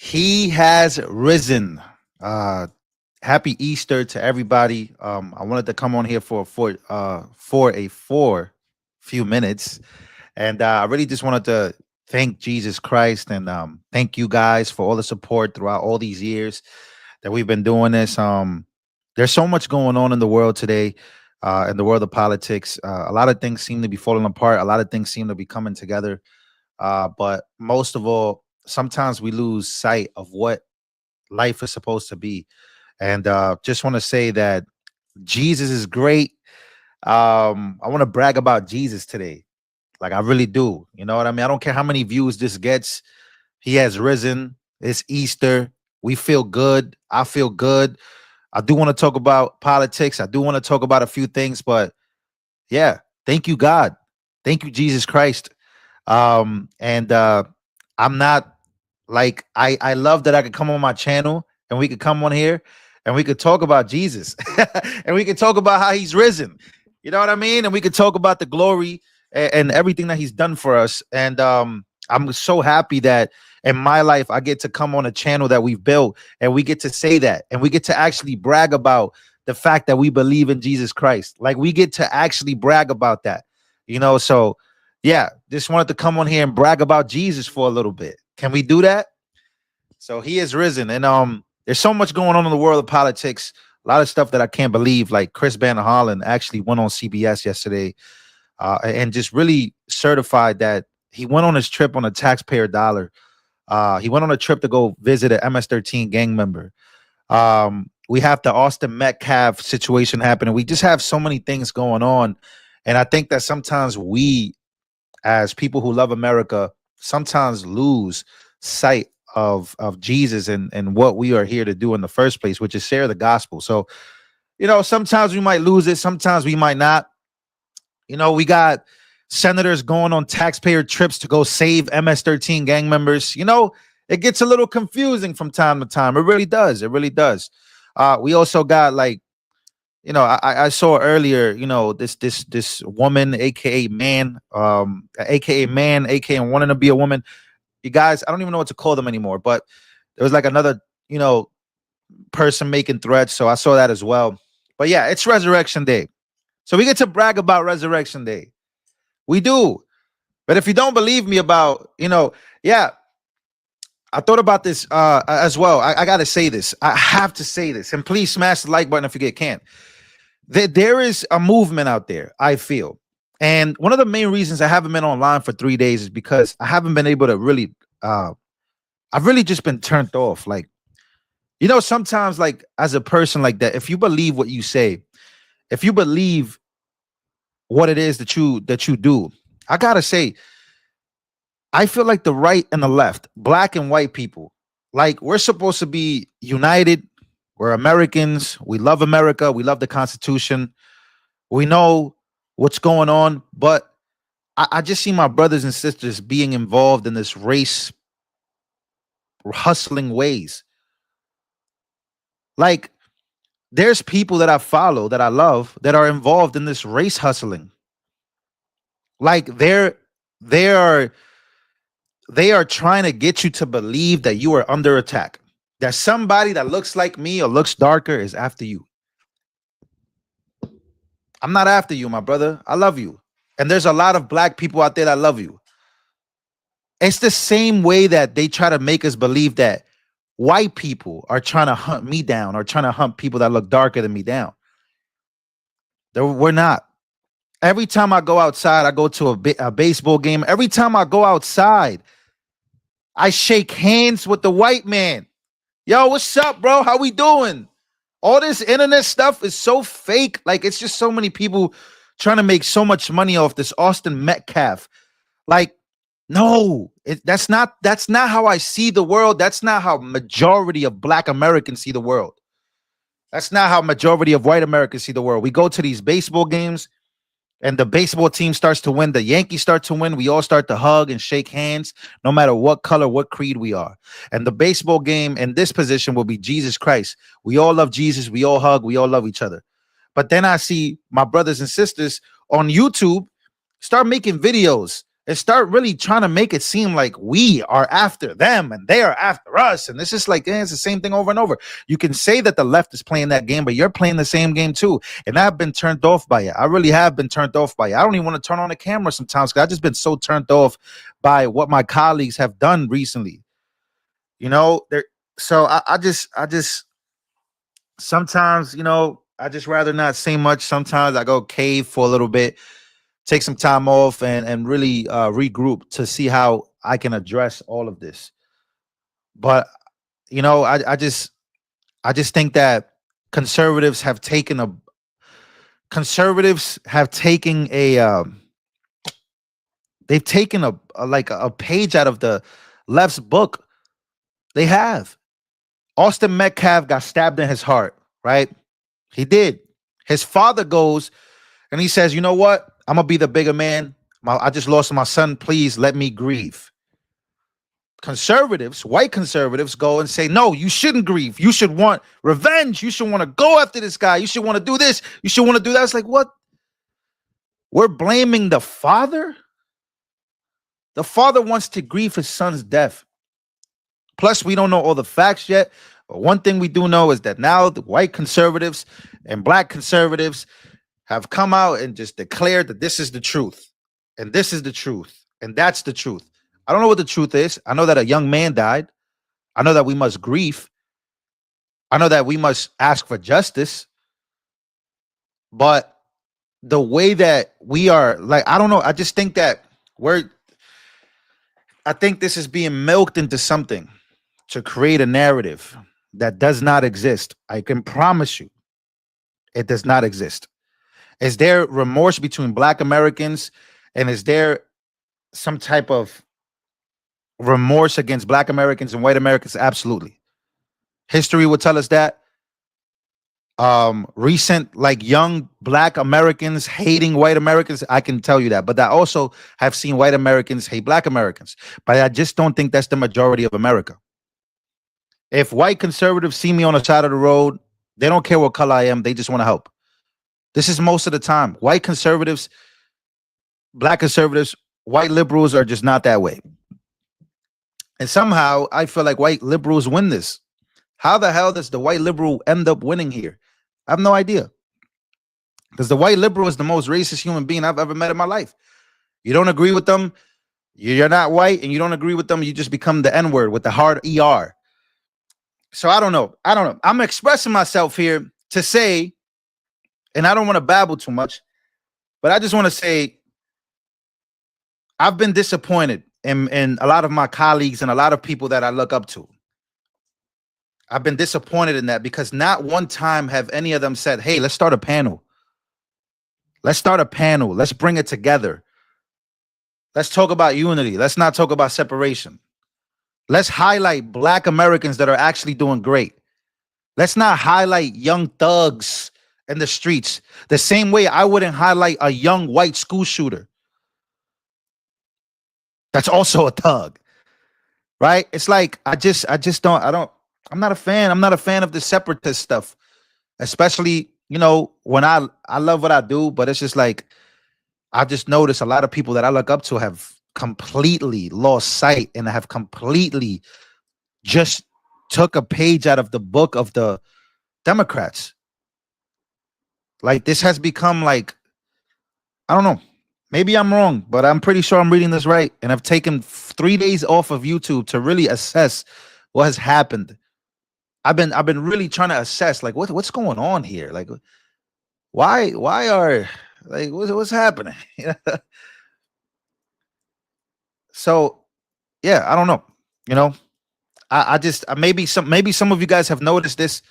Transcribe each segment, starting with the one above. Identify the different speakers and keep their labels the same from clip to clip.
Speaker 1: He has risen. Uh, Happy Easter to everybody. I wanted to come on here for a few minutes, and I really just wanted to thank Jesus Christ and thank you guys for all the support throughout all these years that we've been doing this. There's so much going on in the world today, in the world of politics. A lot of things seem to be falling apart. A lot of things seem to be coming together. But most of all, sometimes we lose sight of what life is supposed to be. And just want to say that Jesus is great. I want to brag about Jesus today. Like I really do. You know what I mean? I don't care how many views this gets. He has risen. It's Easter. We feel good. I feel good. I do want to talk about politics. I do want to talk about a few things, but yeah, thank you, God. Thank you, Jesus Christ. And I'm not like I love that I could come on my channel and we could come on here and we could talk about Jesus and we could talk about how he's risen. You know what I mean? And we could talk about the glory and everything that he's done for us. And I'm so happy that in my life I get to come on a channel that we've built and we get to say that and we get to actually brag about the fact that we believe in Jesus Christ. Like we get to actually brag about that. So yeah, just wanted to come on here and brag about Jesus for a little bit. Can we do that? So he is risen, and there's so much going on in the world of politics. A lot of stuff that I can't believe. Like Chris Van Hollen actually went on CBS yesterday, and just really certified that he went on his trip on a taxpayer dollar. He went on a trip to go visit an MS-13 gang member. We have the Austin Metcalf situation happening. We just have so many things going on, and I think that sometimes we, as people who love America, sometimes lose sight of Jesus and what we are here to do in the first place, which is share the gospel. So, sometimes we might lose it, sometimes we might not. We got senators going on taxpayer trips to go save MS-13 gang members. It gets a little confusing from time to time. It really does. It really does. We also got like, I saw earlier, this woman, aka man, aka wanting to be a woman. You guys, I don't even know what to call them anymore, but there was like another, person making threats. So I saw that as well. But yeah, it's Resurrection Day. So we get to brag about Resurrection Day. We do. But if you don't believe me about, yeah, I thought about this as well. I got to say this. I have to say this. And please smash the like button if you can't. There is a movement out there, I feel. And one of the main reasons I haven't been online for 3 days is because I haven't been able to really, I've really just been turned off. Like, sometimes like as a person like that, if you believe what you say, if you believe what it is that you do, I got to say, I feel like the right and the left, black and white people, like we're supposed to be united. We're Americans. We love America. We love the Constitution. We know what's going on, but I just see my brothers and sisters being involved in this race hustling ways. Like there's people that I follow that I love that are involved in this race hustling. Like they are trying to get you to believe that you are under attack, that somebody that looks like me or looks darker is after you. I'm not after you, my brother. I love you. And there's a lot of black people out there that love you. It's the same way that they try to make us believe that white people are trying to hunt me down or trying to hunt people that look darker than me down. We're not. Every time I go outside, I go to a baseball game. Every time I go outside, I shake hands with the white man. Yo, what's up, bro? How we doing? All this internet stuff is so fake. Like, it's just so many people trying to make so much money off this Austin Metcalf. Like, no, that's not how I see the world. That's not how majority of black Americans see the world. That's not how majority of white Americans see the world. We go to these baseball games and the baseball team starts to win. The Yankees start to win. We all start to hug and shake hands, no matter what color, what creed we are. And the baseball game in this position will be Jesus Christ. We all love Jesus. We all hug. We all love each other. But then I see my brothers and sisters on YouTube start making videos They start really trying to make it seem like we are after them and they are after us. And it's just like, it's the same thing over and over. You can say that the left is playing that game, but you're playing the same game too. And I've been turned off by it. I really have been turned off by it. I don't even want to turn on the camera sometimes because I've just been so turned off by what my colleagues have done recently. So I just sometimes, I just rather not say much. Sometimes I go cave for a little bit, take some time off, and really regroup to see how I can address all of this. But I just think that conservatives have taken a conservatives have taken a they've taken a page out of the left's book. They have. Austin Metcalf got stabbed in his heart, right? He did. His father goes and he says, "You know what? I'm gonna be the bigger man. I just lost my son. Please let me grieve." Conservatives, white conservatives, go and say, "No, you shouldn't grieve. You should want revenge. You should want to go after this guy. You should want to do this. You should want to do that." It's like, what? We're blaming the father? The father wants to grieve his son's death. Plus, we don't know all the facts yet. But one thing we do know is that now the white conservatives and black conservatives have come out and just declared that this is the truth. And this is the truth. And that's the truth. I don't know what the truth is. I know that a young man died. I know that we must grieve. I know that we must ask for justice. But the way that we are, like, I don't know. I just think that I think this is being milked into something to create a narrative that does not exist. I can promise you it does not exist. Is there remorse between black Americans? And is there some type of remorse against black Americans and white Americans? Absolutely. History will tell us that. Recent, like, young black Americans hating white Americans, I can tell you that. But I also have seen white Americans hate black Americans. But I just don't think that's the majority of America. If white conservatives see me on the side of the road, they don't care what color I am. They just want to help. This is most of the time. White conservatives, black conservatives, white liberals are just not that way. And somehow I feel like white liberals win this. How the hell does the white liberal end up winning here? I have no idea. Because the white liberal is the most racist human being I've ever met in my life. You don't agree with them, you're not white, and you don't agree with them, you just become the N-word with the hard ER. So I don't know. I'm expressing myself here to say, and I don't want to babble too much, but I just want to say I've been disappointed in a lot of my colleagues and a lot of people that I look up to. I've been disappointed in that because not one time have any of them said, "Hey, let's start a panel. Let's start a panel. Let's bring it together. Let's talk about unity. Let's not talk about separation. Let's highlight black Americans that are actually doing great. Let's not highlight young thugs in the streets the same way I wouldn't highlight a young white school shooter. That's also a thug, right? It's like, I'm not a fan. I'm not a fan of the separatist stuff, especially, when I love what I do, but it's just like, I've just noticed a lot of people that I look up to have completely lost sight and have completely just took a page out of the book of the Democrats. Like, this has become like, I don't know. Maybe I'm wrong, but I'm pretty sure I'm reading this right. And I've taken 3 days off of YouTube to really assess what has happened. I've been really trying to assess, like, what's going on here? Like, why are, like, what's happening? So yeah, I don't know. I just maybe some of you guys have noticed this.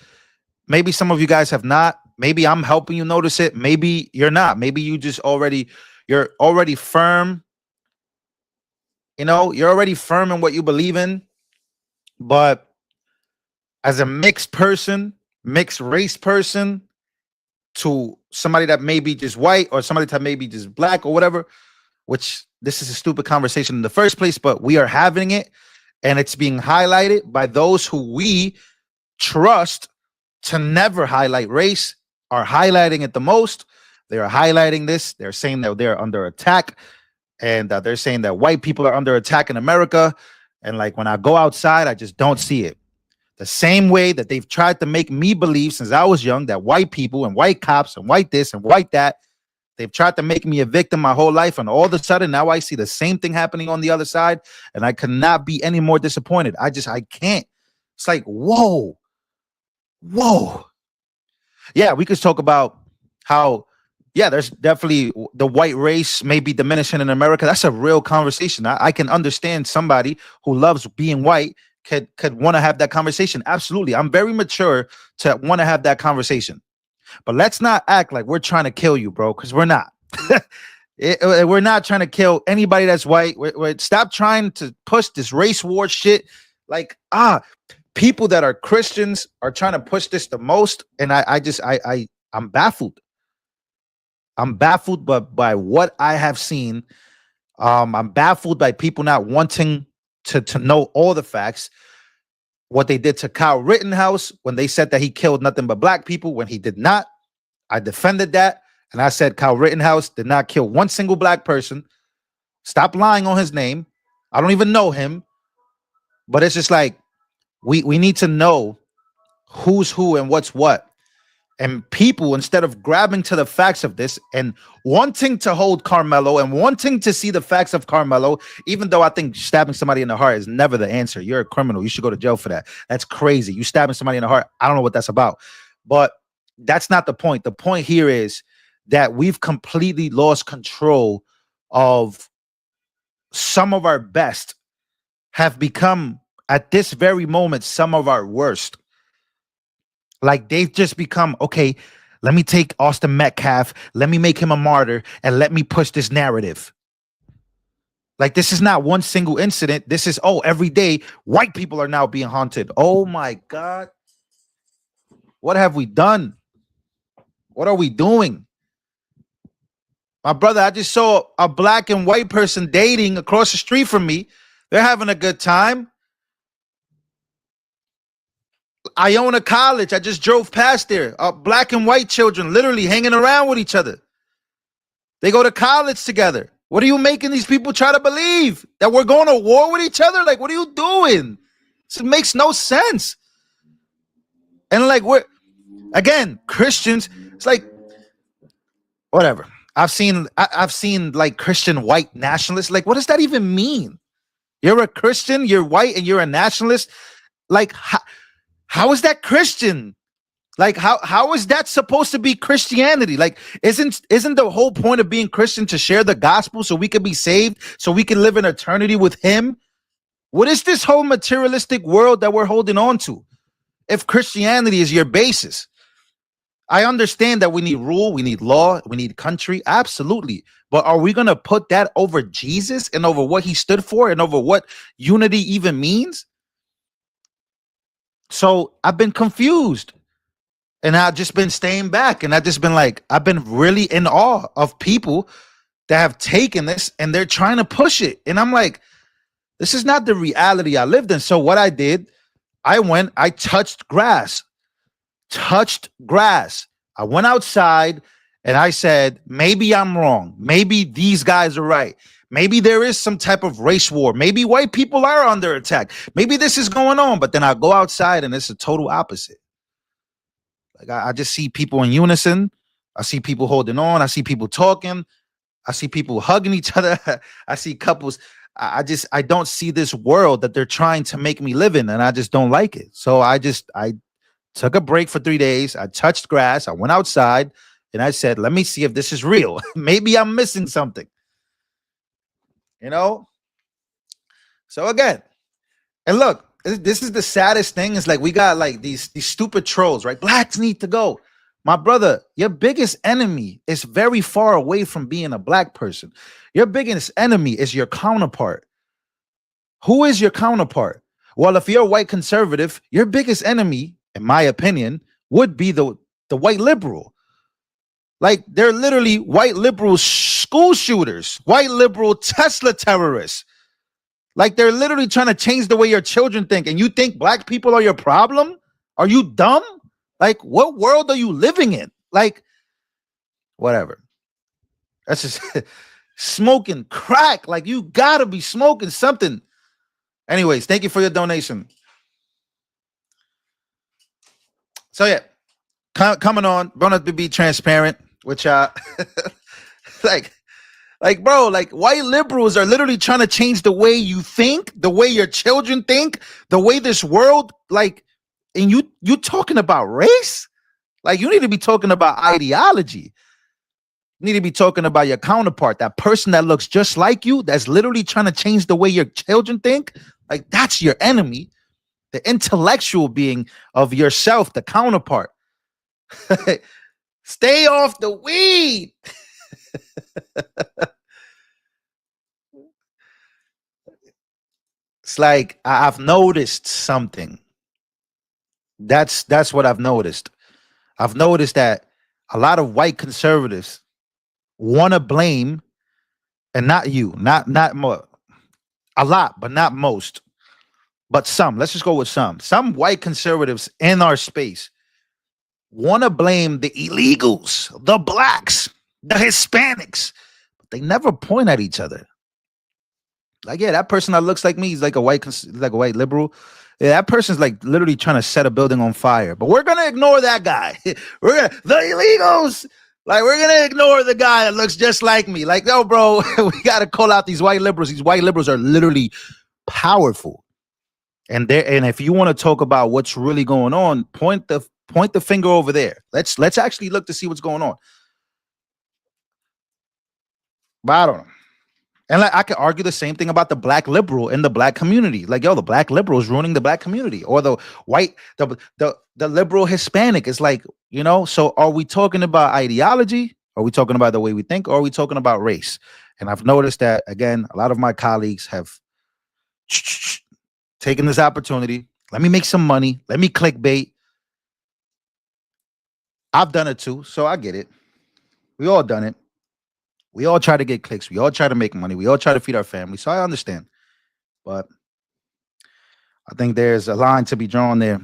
Speaker 1: Maybe some of you guys have not. Maybe I'm helping you notice it. Maybe you're not. Maybe you're already firm. You're already firm in what you believe in. But as a mixed person, mixed race person, to somebody that may be just white or somebody that may be just black or whatever, which this is a stupid conversation in the first place, but we are having it and it's being highlighted by those who we trust to never highlight race, are highlighting it the most. They are highlighting this. They're saying that they're under attack. and they're saying that white people are under attack in America. And like when I go outside, I just don't see it. The same way that they've tried to make me believe since I was young that white people and white cops and white this and white that, they've tried to make me a victim my whole life. And all of a sudden now I see the same thing happening on the other side. And I cannot be any more disappointed. I can't. It's like, whoa, whoa. Yeah, we could talk about how, yeah, there's definitely the white race may be diminishing in America. That's a real conversation. I can understand somebody who loves being white could want to have that conversation. Absolutely. I'm very mature to want to have that conversation. But let's not act like we're trying to kill you, bro, because we're not. We're not trying to kill anybody that's white. Stop trying to push this race war shit. Like, people that are Christians are trying to push this the most. And I'm baffled. I'm baffled by what I have seen. I'm baffled by people not wanting to know all the facts. What they did to Kyle Rittenhouse when they said that he killed nothing but black people when he did not. I defended that. And I said Kyle Rittenhouse did not kill one single black person. Stop lying on his name. I don't even know him. But it's just like, we need to know who's who and what's what. And people, instead of grabbing to the facts of this and wanting to hold Carmelo and wanting to see the facts of Carmelo, even though I think stabbing somebody in the heart is never the answer. You're a criminal. You should go to jail for that. That's crazy. You stabbing somebody in the heart. I don't know what that's about. But that's not the point. The point here is that we've completely lost control of some of our best have become, at this very moment, some of our worst. Like they've just become, okay, let me take Austin Metcalf, let me make him a martyr, and let me push this narrative. Like this is not one single incident. This is, every day white people are now being haunted. Oh my God. What have we done? What are we doing? My brother, I just saw a black and white person dating across the street from me. They're having a good time. Iona College, I just drove past there. Black and white children literally hanging around with each other. They go to college together. What are you making these people try to believe? That we're going to war with each other? Like, what are you doing? This makes no sense. And like, again, Christians, it's like, whatever. I've seen like Christian white nationalists. Like, what does that even mean? You're a Christian, you're white, and you're a nationalist. Like, how is that Christian? Like, how is that supposed to be Christianity? Like, isn't the whole point of being Christian to share the gospel so we can be saved, so we can live in eternity with him? What is this whole materialistic world that we're holding on to if Christianity is your basis? I understand that we need rule, we need law, we need country, absolutely. But are we going to put that over Jesus and over what he stood for and over what unity even means? So I've been confused. And I've just been staying back. And I've just been like, I've been really in awe of people that have taken this and they're trying to push it. And I'm like, this is not the reality I lived in. So what I did, I touched grass. I went outside and I said, maybe I'm wrong. Maybe these guys are right. Maybe there is some type of race war. Maybe white people are under attack. Maybe this is going on. But then I go outside and it's a total opposite. Like I just see people in unison. I see people holding on. I see people talking. I see people hugging each other. I see couples. I don't see this world that they're trying to make me live in, and I just don't like it. So I took a break for 3 days. I touched grass. I went outside and I said, let me see if this is real. Maybe I'm missing something. You know? So again, and look, this is the saddest thing. Is like we got like these stupid trolls, right? Blacks need to go. My brother, your biggest enemy is very far away from being a black person. Your biggest enemy is your counterpart. Who is your counterpart? Well, if you're a white conservative, your biggest enemy, in my opinion, would be the white liberal. Like they're literally white liberal school shooters, white liberal Tesla terrorists. Like they're literally trying to change the way your children think. And you think black people are your problem? Are you dumb? Like what world are you living in? Like whatever. That's just smoking crack. Like you gotta be smoking something. Anyways, thank you for your donation. So yeah, coming on, wanted to be transparent, which like bro, like white liberals are literally trying to change the way you think, the way your children think, the way this world like, and you talking about race? Like you need to be talking about ideology. You need to be talking about your counterpart, that person that looks just like you, that's literally trying to change the way your children think. Like that's your enemy, the intellectual being of yourself, the counterpart. Stay off the weed. It's like I've noticed something. That's what I've noticed. I've noticed that a lot of white conservatives want to blame, and not you, not more, a lot, but not most, but some. Let's just go with some. Some white conservatives in our space want to blame the illegals, the blacks, the Hispanics, but they never point at each other. Like, yeah, that person that looks like me is like a like a white liberal. Yeah, that person's like literally trying to set a building on fire. But we're gonna ignore that guy. We're gonna the illegals. Like, we're gonna ignore the guy that looks just like me. Like, no, bro, we gotta call out these white liberals. These white liberals are literally powerful. And if you want to talk about what's really going on, point the finger over there. Let's actually look to see what's going on. But I don't know. And like I could argue the same thing about the black liberal in the black community. Like, yo, the black liberal is ruining the black community, or the white, the liberal Hispanic. It's like, so are we talking about ideology? Are we talking about the way we think? Or are we talking about race? And I've noticed that again, a lot of my colleagues have taken this opportunity. Let me make some money. Let me clickbait. I've done it too, so I get it. We all done it. We all try to get clicks. We all try to make money. We all try to feed our family. So I understand. But I think there's a line to be drawn there.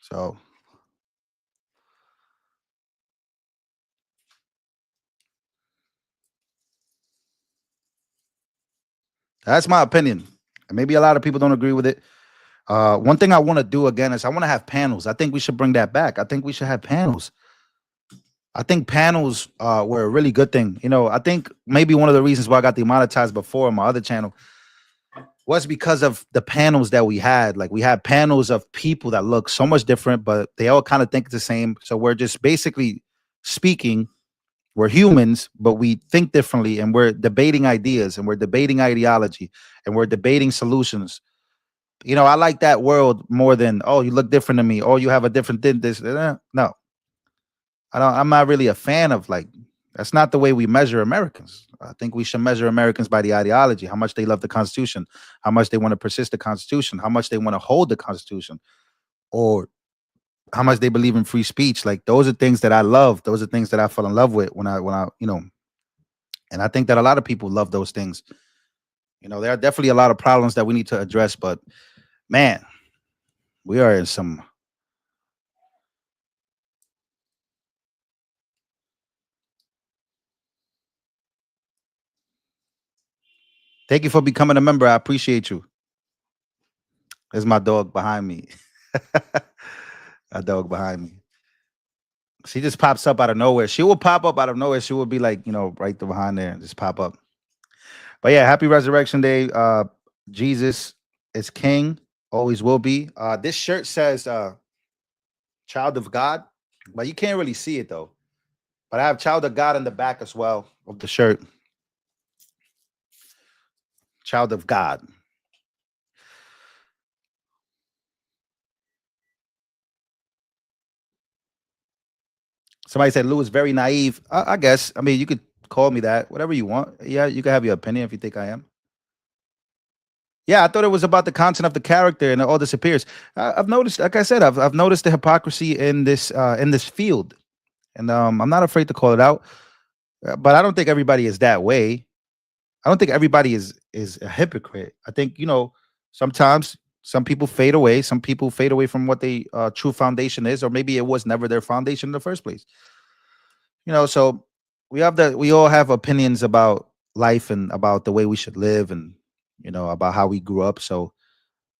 Speaker 1: So that's my opinion. And maybe a lot of people don't agree with it. One thing I want to do again is I want to have panels. I think we should bring that back. I think we should have panels. I think panels were a really good thing. I think maybe one of the reasons why I got demonetized before on my other channel was because of the panels that we had. Like, we had panels of people that look so much different, but they all kind of think the same. So we're just basically speaking. We're humans, but we think differently, and we're debating ideas, and we're debating ideology, and we're debating solutions. I like that world more than, oh, you look different than me, or you have a different this. No, I don't. I'm not really a fan of, like, that's not the way we measure Americans. I think we should measure Americans by the ideology, how much they love the Constitution, how much they want to persist the Constitution, how much they want to hold the Constitution, or how much they believe in free speech. Like, those are things that I love. Those are things that I fell in love with when I and I think that a lot of people love those things. There are definitely a lot of problems that we need to address, but man, we are in some. Thank you for becoming a member. I appreciate you. There's my dog behind me. A dog behind me. She just pops up out of nowhere. She will pop up out of nowhere. She will be like, right there behind there and just pop up. But yeah, happy Resurrection Day. Jesus is King, always will be. This shirt says Child of God, but you can't really see it though. But I have Child of God in the back as well of the shirt. Child of God. Somebody said Lou is very naive. I guess. I mean, you could call me that, whatever you want. Yeah, you can have your opinion if you think I am. Yeah, I thought it was about the content of the character, and it all disappears. I've noticed, like I said, I've noticed the hypocrisy in this field, and I'm not afraid to call it out. But I don't think everybody is that way. I don't think everybody is a hypocrite. I think, sometimes some people fade away. Some people fade away from what they true foundation is, or maybe it was never their foundation in the first place. So we all have opinions about life and about the way we should live, and about how we grew up. So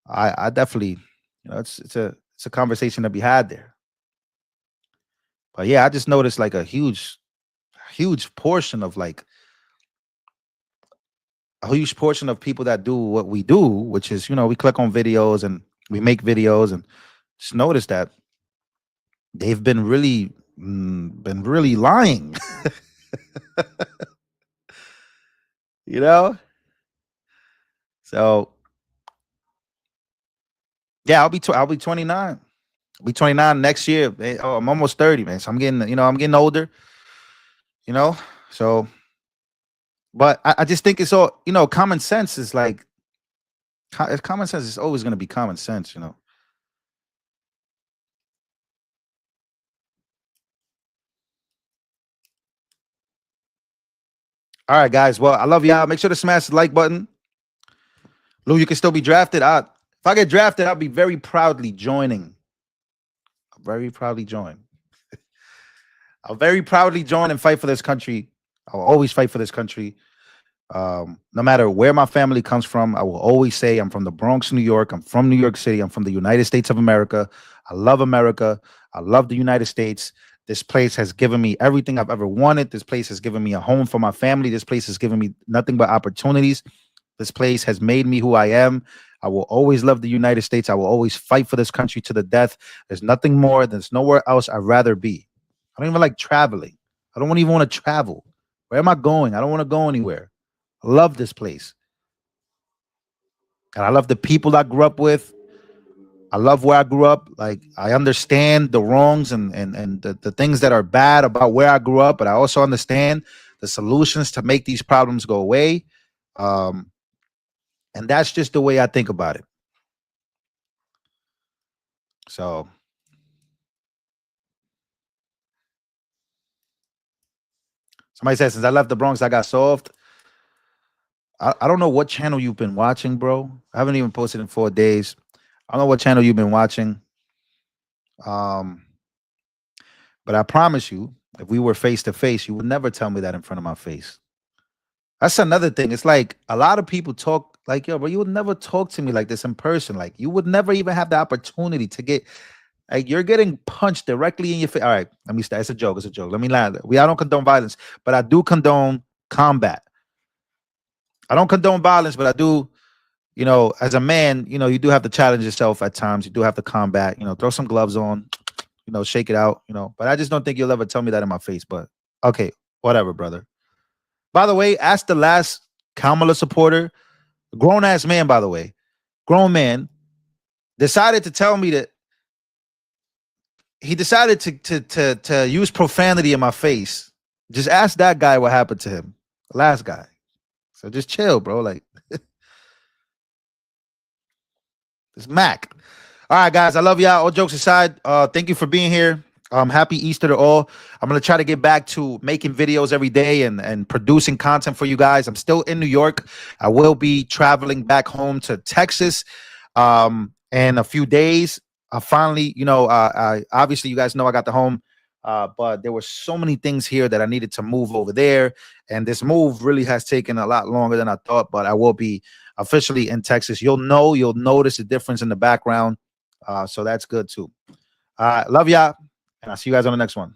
Speaker 1: I definitely, it's a conversation to be had there. But yeah, I just noticed like a huge portion of like a huge portion of people that do what we do, which is, we click on videos and we make videos, and just notice that they've been really lying. you know. So yeah, I'll be 29. I'll be 29 next year. Oh, I'm almost 30, man. So I'm getting older. You know. So, but I just think it's all, common sense is like common sense is always going to be common sense. All right, guys. Well, I love y'all. Make sure to smash the like button. Lou, you can still be drafted. If I get drafted, I'll be very proudly joining. I'll very proudly join. I'll very proudly join and fight for this country. I'll always fight for this country. No matter where my family comes from, I will always say I'm from the Bronx, New York. I'm from New York City. I'm from the United States of America. I love America. I love the United States. This place has given me everything I've ever wanted. This place has given me a home for my family. This place has given me nothing but opportunities. This place has made me who I am. I will always love the United States. I will always fight for this country to the death. There's nothing more. There's nowhere else I'd rather be. I don't even like traveling. I don't even want to travel. Where am I going? I don't want to go anywhere. I love this place. And I love the people I grew up with. I love where I grew up. Like I understand the wrongs and the things that are bad about where I grew up, but I also understand the solutions to make these problems go away. Um, and that's just the way I think about it. So somebody says, since I left the Bronx, I got soft. I don't know what channel you've been watching, bro. I haven't even posted in 4 days. I don't know what channel you've been watching. Um, but I promise you, if we were face to face, you would never tell me that in front of my face. That's another thing. It's like a lot of people talk like, yo, bro, you would never talk to me like this in person. Like you would never even have the opportunity to get like you're getting punched directly in your face. All right, let me start. It's a joke. It's a joke. Let me lie. I don't condone violence, but I do condone combat. I don't condone violence, but I do, as a man, you do have to challenge yourself at times. You do have to combat, throw some gloves on, shake it out, But I just don't think you'll ever tell me that in my face. But okay, whatever, brother. By the way, ask the last Kamala supporter, grown ass man, by the way, grown man, decided to tell me that he decided to use profanity in my face. Just ask that guy what happened to him. The last guy. So just chill, bro. Like it's Mac. All right, guys. I love y'all. All jokes aside, thank you for being here. Happy Easter to all. I'm gonna try to get back to making videos every day and producing content for you guys. I'm still in New York. I will be traveling back home to Texas in a few days. I finally, I obviously you guys know I got the home, but there were so many things here that I needed to move over there, and this move really has taken a lot longer than I thought. But I will be officially in Texas. You'll notice a difference in the background, so that's good too. Love y'all, and I'll see you guys on the next one.